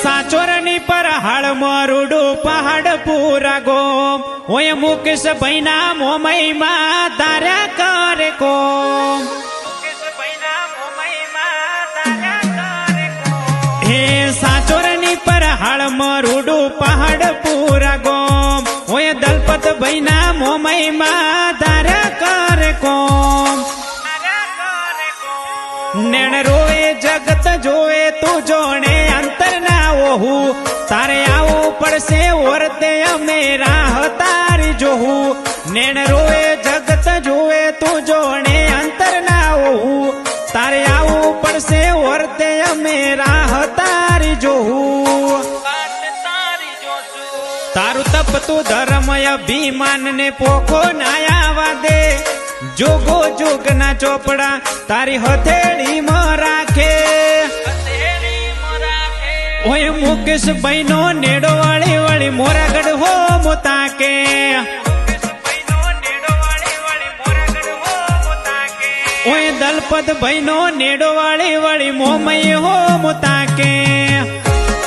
સાચોરની પર હાળ મરુડું પહાડ પૂરા ગોમ ઓય મુકેશ ભાઈના મોમઈમાં ધાર્યા કરે કોમ હે સાચોરની પર હાળ મરુડું પહાડ પૂરા ગોમ ઓય દલપત ભાઈના મોમઈમાં ધાર્યા કરે કોમ નેણ રોવે જગત જોવે તું જોણે અંતર ના ઓહું તારે આવવું પડશે ઓરતે અમે રાહ તારી જોહું નેણ રોવે જગત જોવે તું જોણે અંતર ના ઓહું તારે આવવું પડશે ઓરતે અમે રાહ તારી જોહું તારું તપતું ધર્મ અભિમાન ને પોખો નાયા દે જોગો જોગ ના ચોપડા તારી હથેળી માં રાખે ઓય મુકેશ ભાઈ નો નેડો વાળી વાળી મોરાગઢ હો મોતાકે ઓય દલપત ભાઈ નો નેડો વાળી વાળી મોમઈ હો મોતાકે